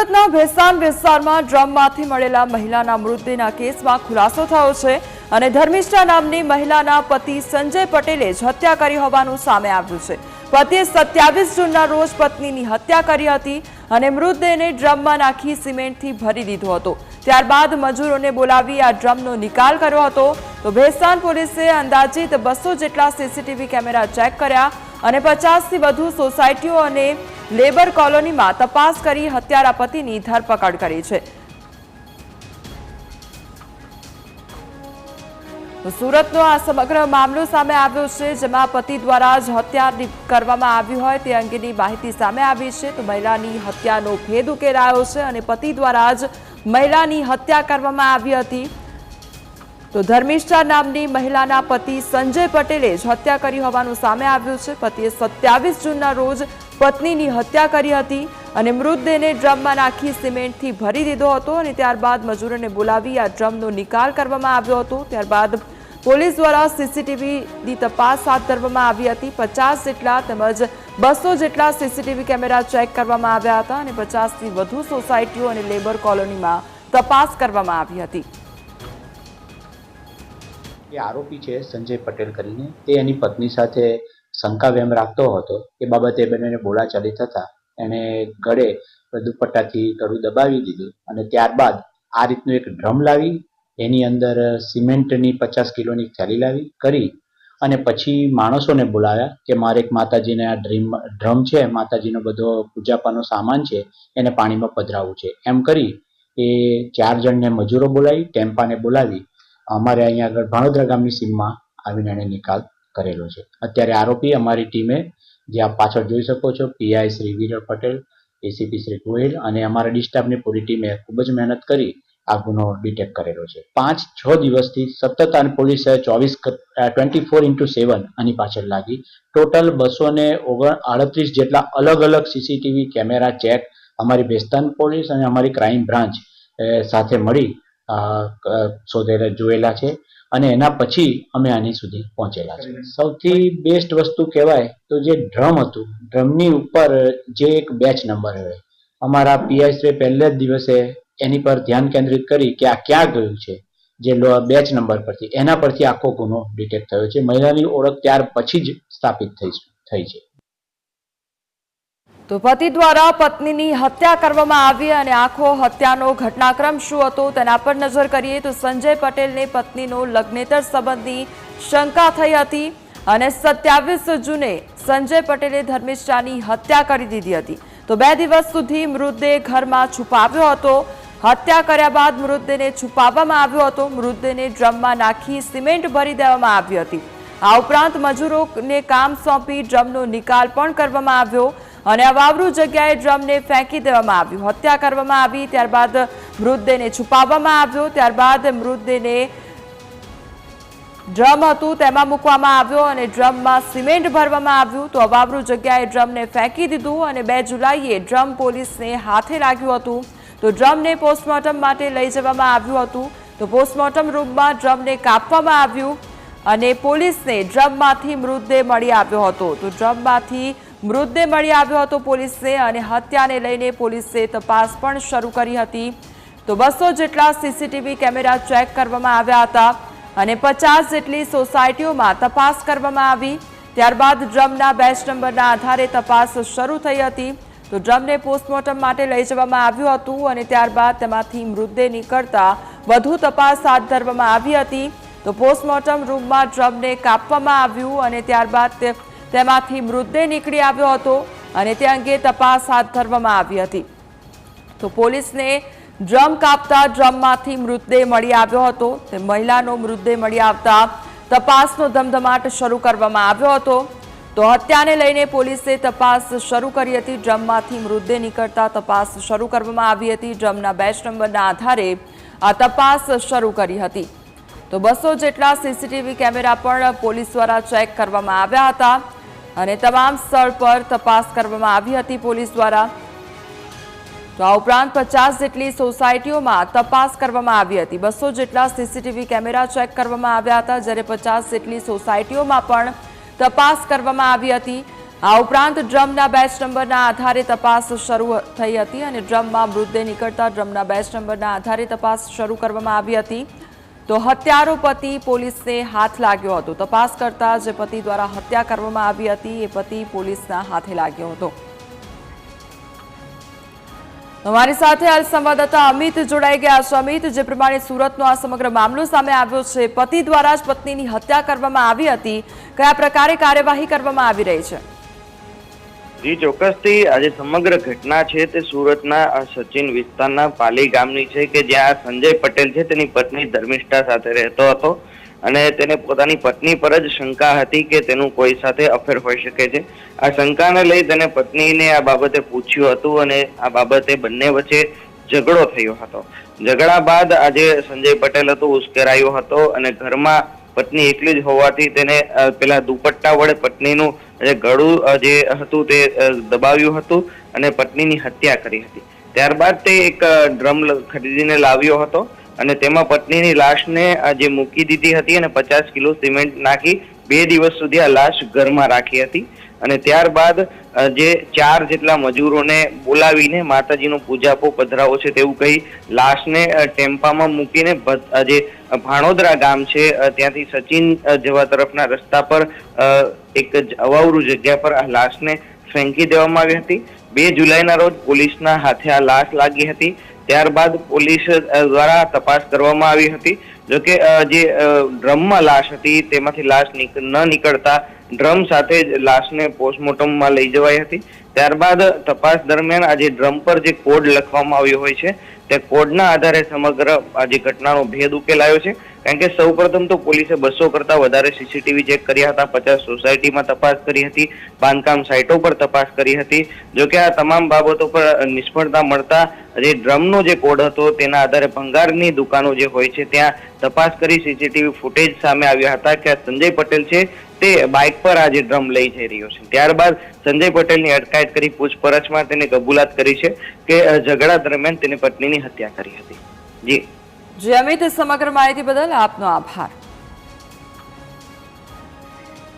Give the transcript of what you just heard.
સુરતના ભેસાણ વિસ્તારમાં ડ્રમમાંથી મળેલા મહિલાના મૃતદેહના કેસમાં ખુલાસો થયો છે અને ધર્મિષ્ઠા નામની મહિલાના પતિ સંજય પટેલે જ હત્યા કરી હોવાનું સામે આવ્યું છે। પતિએ 27 જૂનના રોજ પત્નીની હત્યા કરી હતી અને મૃતદેહને ડ્રમમાં નાખી સિમેન્ટથી ભરી દીધો હતો। ત્યારબાદ મજૂરોને બોલાવી આ ડ્રમનો નિકાલ કર્યો હતો। તો ભેસાણ પોલીસે અંદાજિત 200 જેટલા સીસીટીવી કેમેરા ચેક કર્યા અને 50થી વધુ સોસાયટીઓ અને લેબર કોલોનીમાં તપાસ કરી હત્યારા પતિની ધરપકડ કરી છે। સુરતનો આ સમગ્ર મામલો સામે આવ્યો છે, જેમાં પતિ દ્વારા જ હત્યા કરવામાં આવી હોય તે અંગેની માહિતી સામે આવી છે। તો મહિલાની હત્યાનો ભેદ ઉકેલાયો છે અને પતિ દ્વારા જ મહિલાની હત્યા કરવામાં આવી હતી। તો ધર્મિષ્ઠા નામની મહિલાના પતિ સંજય પટેલે જ હત્યા કરી હોવાનું સામે આવ્યું છે। પતિએ 27 જૂનના રોજ પત્નીની હત્યા કરી હતી અને મૃતદેહને ડ્રમમાં નાખી સિમેન્ટથી ભરી દીધો હતો અને ત્યારબાદ મજૂરોને બોલાવી આ ડ્રમનો નિકાલ કરવામાં આવ્યો હતો। ત્યારબાદ પોલીસ દ્વારા સીસીટીવીની તપાસ હાથ ધરવામાં આવી હતી। 50 જેટલા તેમજ 200 જેટલા સીસીટીવી કેમેરા ચેક કરવામાં આવ્યા હતા અને 50થી વધુ સોસાયટીઓ અને લેબર કોલોનીમાં તપાસ કરવામાં આવી હતી। એ આરોપી છે સંજય પટેલ કરીને, તે એની પત્ની સાથે શંકા વેમ રાખતો હતો કે બાબતે બંનેને બોલાચાલી થતા એણે ગળે દુપટ્ટાથી ગળું દબાવી દીધું અને ત્યારબાદ આ રીતનું એક ડ્રમ લાવી એની અંદર સિમેન્ટની 50 કિલોની થેલી લાવી કરી અને પછી માણસોને બોલાવ્યા કે મારે એક માતાજીને આ ડ્રમ છે, માતાજીનો બધો પૂજાપાનો સામાન છે, એને પાણીમાં પધરાવવું છે એમ કરી એ 4 જણને મજૂરો બોલાવી, ટેમ્પાને બોલાવી અમારે અહીંયા આગળ ભાણોદરા ગામની સીમમાં આવીને એને નિકાલ કરેલો છે। અત્યારે આરોપી અમારી ટીમે, જે આપ પાછળ જોઈ શકો છો, પીઆઈ શ્રી વિરલ પટેલ, એસીપી શ્રી ગોહિલ અને અમારા ડિસ્ટાફની પૂરી ટીમે ખૂબ જ મહેનત કરી આ ગુનો ડિટેક્ટ કરેલો છે। 5-6 દિવસથી સતત અને પોલીસે 24/7 આની પાછળ લાગી ટોટલ 238 જેટલા અલગ અલગ સીસીટીવી કેમેરા ચેક અમારી ભેસ્તાન પોલીસ અને અમારી ક્રાઇમ બ્રાન્ચ સાથે મળી જોયેલા છે અને એના પછી અમે આની સુધી પહોંચેલા છે। સૌથી બેસ્ટ વસ્તુ કહેવાય તો જે ડ્રમ હતું, ડ્રમની ઉપર જે એક બેચ નંબર હોય, અમારા પીઆઈ શ્રી પહેલા જ દિવસે એની પર ધ્યાન કેન્દ્રિત કરી કે આ ક્યાં ગયું છે, જે બેચ નંબર પરથી એના પરથી આખો ગુનો ડિટેક્ટ થયો છે। મહિલાની ઓળખ ત્યાર પછી જ સ્થાપિત થઈ છે। તો પતિ દ્વારા પત્નીની હત્યા કરવામાં આવી અને આખો હત્યાનો ઘટનાક્રમ શું હતો તેના પર નજર કરીએ તો સંજય પટેલને પત્નીનો લગ્નેતર સંબંધની શંકા થઈ હતી અને 27 જૂને સંજય પટેલે ધર્મિષ્ઠાની હત્યા કરી દીધી હતી। તો 2 દિવસ સુધી મૃતદેહ ઘરમાં છુપાવ્યો હતો। હત્યા કર્યા બાદ મૃતદેહને છુપાવવામાં આવ્યો હતો। મૃતદેહને ડ્રમમાં નાખી સિમેન્ટ ભરી દેવામાં આવી હતી। આ ઉપરાંત મજૂરોને કામ સોંપી ડ્રમનો નિકાલ પણ કરવામાં આવ્યો અને અવાવરૂ જગ્યાએ ડ્રમને ફેંકી દેવામાં આવ્યું। હત્યા કરવામાં આવી, ત્યારબાદ મૃતદેહને છુપાવવામાં આવ્યો। ત્યારબાદ મૃતદેહને ડ્રમ હતું તેમાં મૂકવામાં આવ્યો અને ડ્રમમાં સિમેન્ટ ભરવામાં આવ્યું। તો અવાવરૂ જગ્યાએ ડ્રમને ફેંકી દીધું અને 2 જુલાઈએ ડ્રમ પોલીસને હાથે લાગ્યું હતું। તો ડ્રમને પોસ્ટમોર્ટમ માટે લઈ જવામાં આવ્યું હતું। તો પોસ્ટમોર્ટમ રૂમમાં ડ્રમને કાપવામાં આવ્યું અને પોલીસને ડ્રમમાંથી મૃતદેહ મળી આવ્યો હતો। તો ડ્રમમાંથી મૃતદેહ મળી આવ્યો હતો પોલીસને અને હત્યાને લઈને પોલીસે તપાસ પણ શરૂ કરી હતી। તો 200 જેટલા સીસીટીવી કેમેરા ચેક કરવામાં આવ્યા હતા અને 50 જેટલી સોસાયટીઓમાં તપાસ કરવામાં આવી। ત્યારબાદ ડ્રમના બેચ નંબરના આધારે તપાસ શરૂ થઈ હતી। તો ડ્રમને પોસ્ટમોર્ટમ માટે લઈ જવામાં આવ્યું હતું અને ત્યારબાદ તેમાંથી મૃતદેહ નીકળતા વધુ તપાસ હાથ ધરવામાં આવી હતી। તો પોસ્ટમોર્ટમ રૂમમાં ડ્રમને કાપવામાં આવ્યું અને ત્યારબાદ તેમાંથી મૃતદેહ નીકળી આવ્યો હતો અને તે અંગે તપાસ હાથ ધરવામાં આવી હતી। તો પોલીસને ડ્રમ કાપતા ડ્રમમાંથી મૃતદેહ મળી આવ્યો હતો। તે મહિલાનો મૃતદેહ મળી આવતા તપાસનો ધમધમાટ શરૂ કરવામાં આવ્યો હતો। તો હત્યાને લઈને પોલીસે તપાસ શરૂ કરી હતી। ડ્રમમાંથી મૃતદેહ નીકળતા તપાસ શરૂ કરવામાં આવી હતી। ડ્રમના બેચ નંબરના આધારે આ તપાસ શરૂ કરી હતી। તો 200 જેટલા સીસીટીવી કેમેરા પણ પોલીસ દ્વારા ચેક કરવામાં આવ્યા હતા અને તમામ સ્થળ પર તપાસ કરવામાં આવી હતી પોલીસ દ્વારા। તો આ ઉપરાંત 50 જેટલી સોસાયટીઓમાં તપાસ કરવામાં આવી હતી। 200 જેટલા સીસીટીવી કેમેરા ચેક કરવામાં આવ્યા હતા, જ્યારે 50 જેટલી સોસાયટીઓમાં પણ તપાસ કરવામાં આવી હતી। આ ઉપરાંત ડ્રમના બેચ નંબરના આધારે તપાસ શરૂ થઈ હતી અને ડ્રમમાં મૃતદેહ નીકળતા ડ્રમના બેચ નંબરના આધારે તપાસ શરૂ કરવામાં આવી હતી. તો હત્યારો પતિ પોલીસને હાથ લાગ્યો હતો. તપાસ કરતા જે પતિ દ્વારા હત્યા કરવામાં આવી હતી એ પતિ પોલીસના હાથે લાગ્યો હતો. અમારી સાથે હાલ સંવાદદાતા અમિત જોડાઈ ગયા છે. અમિત, જે પ્રમાણે સુરતનો આ સમગ્ર મામલો સામે આવ્યો છે, પતિ દ્વારા જ પત્નીની હત્યા કરવામાં આવી હતી, કયા પ્રકારે કાર્યવાહી કરવામાં આવી રહી છે? જી ચોક્કસથી આજે સમગ્ર ઘટના છે તે સુરતના સચિન વિસ્તારના પાલી ગામની છે કે જ્યાં સંજય પટેલ છે તેની પત્ની ધર્મિષ્ઠા સાથે રહેતો હતો અને તેને પોતાની પત્ની પર જ શંકા હતી કે તેનું કોઈ સાથે અફેર હોઈ શકે છે. આ શંકાને લઈ તેને પત્નીને આ બાબતે પૂછ્યું હતું અને આ બાબતે બંને વચ્ચે ઝઘડો થયો હતો. ઝઘડા બાદ આજે સંજય પટેલ હતો ઉશ્કેરાયો હતો અને ઘરમાં પત્ની એકલી જ હોવાથી તેને પેલા દુપટ્ટા વડે પત્નીનું જે ગળું જે હતું તે દબાવ્યું હતું અને પત્નીની હત્યા કરી હતી. ત્યારબાદ તે એક ડ્રમ ખરીદીને લાવ્યો હતો અને તેમાં પત્નીની લાશને જે મૂકી દીધી હતી અને 50 કિલો સિમેન્ટ નાખી 2 દિવસ સુધી આ લાશ ઘરમાં રાખી હતી અને ત્યારબાદ જે 4 જેટલા મજૂરોને બોલાવીને માતાજીનો પૂજાપો પધરાવો છે તેવું કહી લાશને ટેમ્પામાં મૂકીને જે ભાણોદરા ગામ છે ત્યાંથી સચિન જવા તરફના રસ્તા પર એક અવાવરૂ જગ્યા પર આ લાશને ફેંકી દેવામાં આવી હતી. 2 જુલાઈના રોજ પોલીસના હાથે આ લાશ લાગી હતી. ત્યારબાદ પોલીસ દ્વારા તપાસ કરવામાં આવી હતી. જોકે જે ડ્રમમાં લાશ હતી તેમાંથી લાશ ન નીકળતા ડ્રમ સાથે જ લાશને પોસ્ટમોર્ટમમાં લઈ જવાઈ હતી. ત્યારબાદ તપાસ દરમિયાન આજે ડ્રમ પર જે કોડ લખવામાં આવ્યો હોય છે તે કોડના આધારે સમગ્ર આજે ઘટનાનો ભેદ ઉકેલાયો છે. કારણ કે સૌપ્રથમ તો પોલીસે 200 કરતા વધારે સીસીટીવી ચેક કર્યા હતા, 50 સોસાયટીમાં તપાસ કરી હતી, બાંધકામ સાઇટો પર તપાસ કરી હતી. જોકે આ તમામ બાબતો પર નિષ્ફળતા મળતા જે ડ્રમનો જે કોડ હતો તેના આધારે ભંગારની દુકાનો જે હોય છે ત્યાં તપાસ કરી સીસીટીવી ફૂટેજ સામે આવ્યા હતા કે સંજય પટેલ છે તે બાઇક પર આ જે ડ્રમ લઈ જઈ રહ્યો છે. ત્યારબાદ સંજય પટેલની અટકાયત કરી પૂછપરછમાં તેને કબૂલાત કરી છે કે ઝઘડા દરમિયાન તેની પત્નીની હત્યા કરી હતી. જી અમિત, સમગ્ર માહિતી બદલ આપનો આભાર.